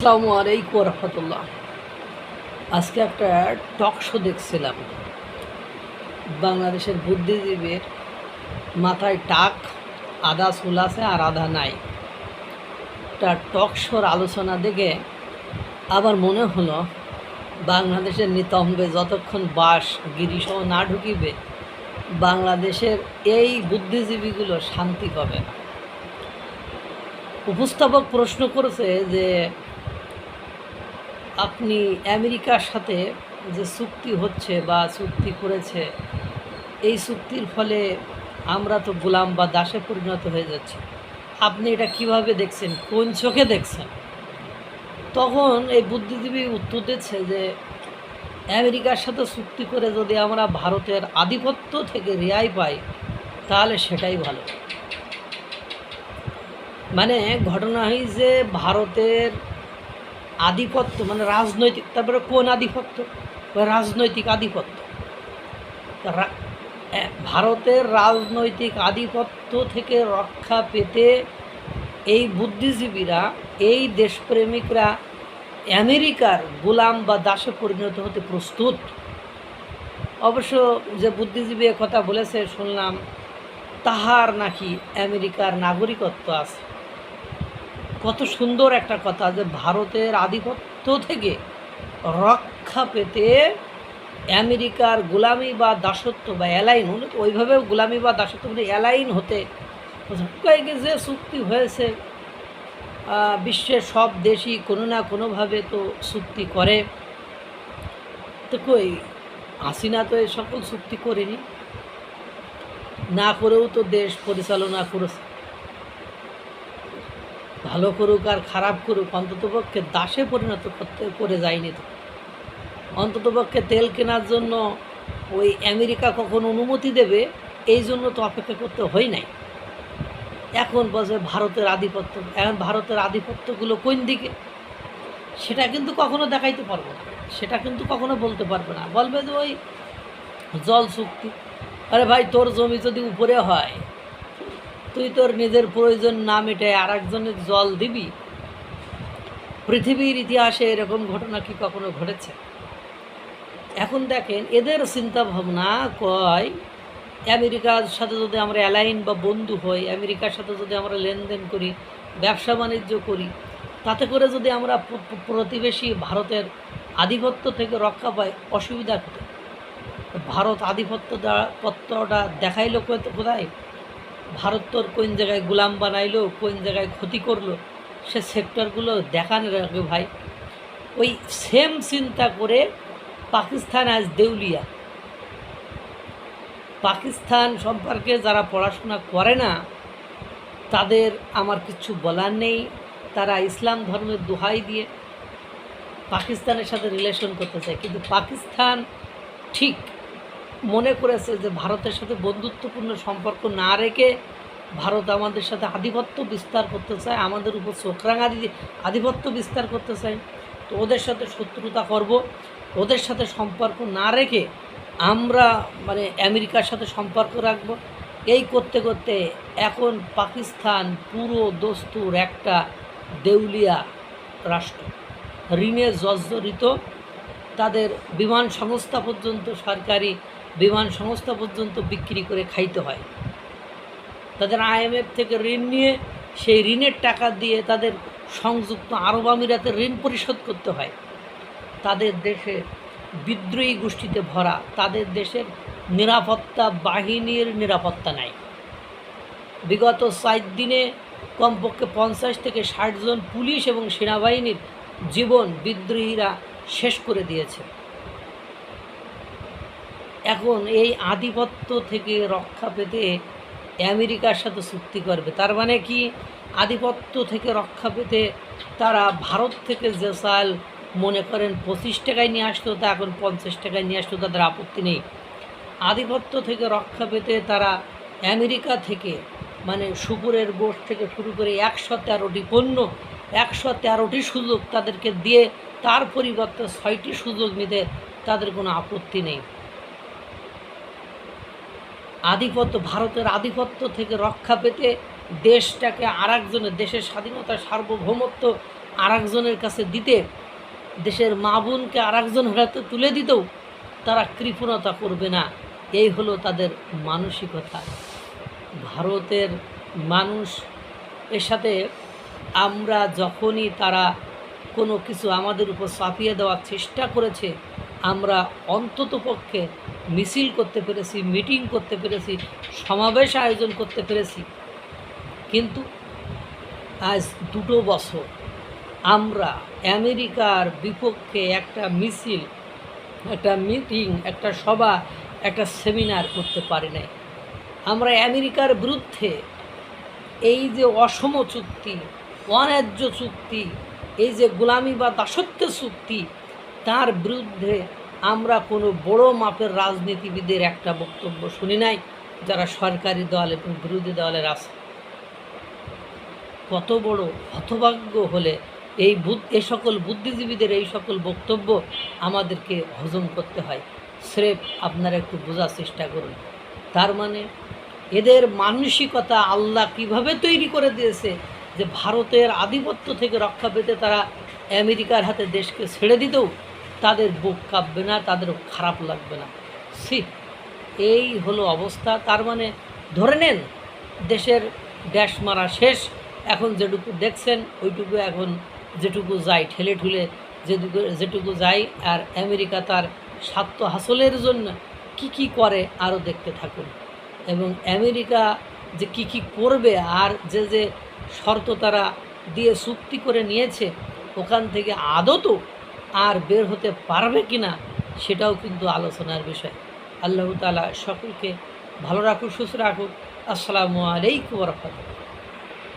আসসালামু আলাইকুম রহমতুল্লাহ। আজকে একটা টক শো দেখছিলাম। বাংলাদেশের বুদ্ধিজীবীর মাথায় টাক, আধা চুল আছে আর আধা নাই। একটা টক শোর আলোচনা দেখে আবার মনে হলো বাংলাদেশের নিতম্বে যতক্ষণ বাস গিরিসহ না ঢুকিবে, বাংলাদেশের এই বুদ্ধিজীবীগুলো শান্তি পাবে না। উপস্থাপক প্রশ্ন করেছে যে আপনি আমেরিকার সাথে যে চুক্তি হচ্ছে বা চুক্তি করেছে, এই চুক্তির ফলে আমরা তো গোলাম বা দাসে পরিণত হয়ে যাচ্ছি, আপনি এটা কিভাবে দেখছেন, কোন চোখে দেখছেন? তখন এই বুদ্ধিজীবী উত্তর দিচ্ছে যে আমেরিকার সাথে চুক্তি করে যদি আমরা ভারতের আধিপত্য থেকে রেহাই পাই তাহলে সেটাই ভালো। মানে ঘটনা হয় যে ভারতের আধিপত্য মানে রাজনৈতিক, তারপরে কোন আধিপত্য? রাজনৈতিক আধিপত্য। ভারতের রাজনৈতিক আধিপত্য থেকে রক্ষা পেতে এই বুদ্ধিজীবীরা, এই দেশপ্রেমিকরা আমেরিকার গোলাম বা দাসে পরিণত হতে প্রস্তুত। অবশ্য যে বুদ্ধিজীবী কথা বলেছে শুনলাম, তাহার নাকি আমেরিকার নাগরিকত্ব আছে। কত সুন্দর একটা কথা, যে ভারতের আধিপত্য থেকে রক্ষা পেতে আমেরিকার গোলামি বা দাসত্ব বা অ্যালাইন, ওইভাবে গোলামি বা দাসত্ব মানে অ্যালাইন হতে যে চুক্তি হয়েছে। বিশ্বের সব দেশই কোনো না কোনোভাবে তো চুক্তি করে। তো কই হাসিনা তো এই সকল চুক্তি করেনি, না করেও তো দেশ পরিচালনা করেছে। ভালো করুক আর খারাপ করুক, অন্ততপক্ষে দাসে পরিণত করে যায়নি তো। অন্ততপক্ষে তেল কেনার জন্য ওই আমেরিকা কখন অনুমতি দেবে এই জন্য তো অপেক্ষা করতে হয় নাই। এখন বলছে ভারতের আধিপত্য। এখন ভারতের আধিপত্যগুলো কোন দিকে সেটা কিন্তু কখনো দেখাইতে পারবো না, সেটা কিন্তু কখনো বলতে পারবে না। বলবে যে ওই জল চুক্তি। আরে ভাই, তোর জমি যদি উপরে হয়, তুই তোর নিজের প্রয়োজন না মেটায় আর একজনের জল দিবি? পৃথিবীর ইতিহাসে এরকম ঘটনা কি কখনো ঘটেছে? এখন দেখেন এদের চিন্তা ভাবনা কয়, আমেরিকার সাথে যদি আমরা অ্যালাইন বা বন্ধু হই, আমেরিকার সাথে যদি আমরা লেনদেন করি, ব্যবসা বাণিজ্য করি, তাতে করে যদি আমরা প্রতিবেশী ভারতের আধিপত্য থেকে রক্ষা পাই, অসুবিধা কোথায়? ভারত আধিপত্যটা দেখাইলো কোথায়? ভারত তোর কোন জায়গায় গোলাম বানাইলো, কোন জায়গায় ক্ষতি করলো, সে সেক্টরগুলো দেখানোর আগে ভাই ওই সেম চিন্তা করে পাকিস্তান আজ দেউলিয়া। পাকিস্তান সম্পর্কে যারা পড়াশোনা করে না তাদের আমার কিছু বলার নেই। তারা ইসলাম ধর্মের দোহাই দিয়ে পাকিস্তানের সাথে রিলেশন করতে চায়, কিন্তু পাকিস্তান ঠিক মনে করেছে যে ভারতের সাথে বন্ধুত্বপূর্ণ সম্পর্ক না রেখে ভারত আমাদের সাথে আধিপত্য বিস্তার করতে চায়, আমাদের উপর চোখরাঙা দিয়ে আধিপত্য বিস্তার করতে চায়। তো ওদের সাথে শত্রুতা করব, ওদের সাথে সম্পর্ক না রেখে আমরা মানে আমেরিকার সাথে সম্পর্ক রাখব। এই করতে করতে এখন পাকিস্তান পুরো দস্তুর একটা দেউলিয়া রাষ্ট্র, ঋণে জর্জরিত। তাদের বিমান সংস্থা পর্যন্ত, সরকারি বিমান সংস্থা পর্যন্ত বিক্রি করে খাইতে হয়। তাদের IMF থেকে ঋণ নিয়ে সেই ঋণের টাকা দিয়ে তাদের সংযুক্ত আরব আমিরাতের ঋণ পরিশোধ করতে হয়। তাদের দেশে বিদ্রোহী গোষ্ঠীতে ভরা, তাদের দেশের নিরাপত্তা বাহিনীর নিরাপত্তা নাই। বিগত 4 দিনে কমপক্ষে 50 থেকে 60 জন পুলিশ এবং সেনাবাহিনীর জীবন বিদ্রোহীরা শেষ করে দিয়েছে। এখন এই আধিপত্য থেকে রক্ষা পেতে আমেরিকার সাথে চুক্তি করবে। তার মানে কি, আধিপত্য থেকে রক্ষা পেতে তারা ভারত থেকে যে চাল মনে করেন 25 টাকায় নিয়ে আসতো, তা এখন 50 টাকায় নিয়ে আসতো, তাদের আপত্তি নেই। আধিপত্য থেকে রক্ষা পেতে তারা আমেরিকা থেকে মানে শুকুরের গোশত থেকে শুরু করে 113টি পণ্য, 113টি সুযোগ তাদেরকে দিয়ে তার পরিবর্তে 6টি সুযোগ নিতে তাদের কোনো আপত্তি নেই। আধিপত্য, ভারতের আধিপত্য থেকে রক্ষা পেতে দেশটাকে আর একজনের, দেশের স্বাধীনতা সার্বভৌমত্ব আরেকজনের কাছে দিতে, দেশের মা বোনকে আরেকজনের হাতে তুলে দিতেও তারা কৃপণতা করবে না। এই হলো তাদের মানসিকতা। ভারতের মানুষ এর সাথে আমরা যখনই তারা কোনো কিছু আমাদের উপর চাপিয়ে দেওয়ার চেষ্টা করেছে, আমরা অন্ততপক্ষে মিছিল করতে পেরেছি, মিটিং করতে পেরেছি, সমাবেশ আয়োজন করতে পেরেছি। কিন্তু আজ 2 বছর আমরা আমেরিকার বিপক্ষে একটা মিছিল, একটা মিটিং, একটা সভা, একটা সেমিনার করতে পারি নাই। আমরা আমেরিকার বিরুদ্ধে এই যে অসম চুক্তি, অন্যায্য চুক্তি, এই যে গোলামি বা দাসত্বের চুক্তি, তার বিরুদ্ধে আমরা কোনো বড় মাপের রাজনীতিবিদের একটা বক্তব্য শুনি নাই, যারা সরকারি দল এবং বিরোধী দলের আছে। কত বড় হতভাগ্য হলে এই সকল বুদ্ধিজীবীদের এই সকল বক্তব্য আমাদেরকে হজম করতে হয়। স্রেফ আপনারা একটু বোঝার চেষ্টা করুন। তার মানে এদের মানসিকতা আল্লাহ কিভাবে তৈরি করে দিয়েছে যে ভারতের আধিপত্য থেকে রক্ষা পেতে তারা আমেরিকার হাতে দেশকে ছেড়ে দিতেও তাদের বুক কাঁপবে না, তাদেরও খারাপ লাগবে না। এই হলো অবস্থা। তার মানে ধরে নেন দেশের ড্যাশ মারা শেষ। এখন যেটুকু দেখছেন ওইটুকু, এখন যেটুকু যায় ঠেলে ঠুলে যেটুকু যায়, আর আমেরিকা তার স্বার্থ হাসলের জন্য কি করে আরও দেখতে থাকুন। এবং আমেরিকা যে কি করবে আর যে শর্ত তারা দিয়ে চুক্তি করে নিয়েছে, ওখান থেকে আদতও আর বের হতে পারবে কি না সেটাও কিন্তু আলোচনার বিষয়। আল্লাহ তাআলা সকলকে ভালো রাখুক, সুস্থ রাখুক। আসসালামু আলাইকুম ওয়া রাহমাতুল্লাহ।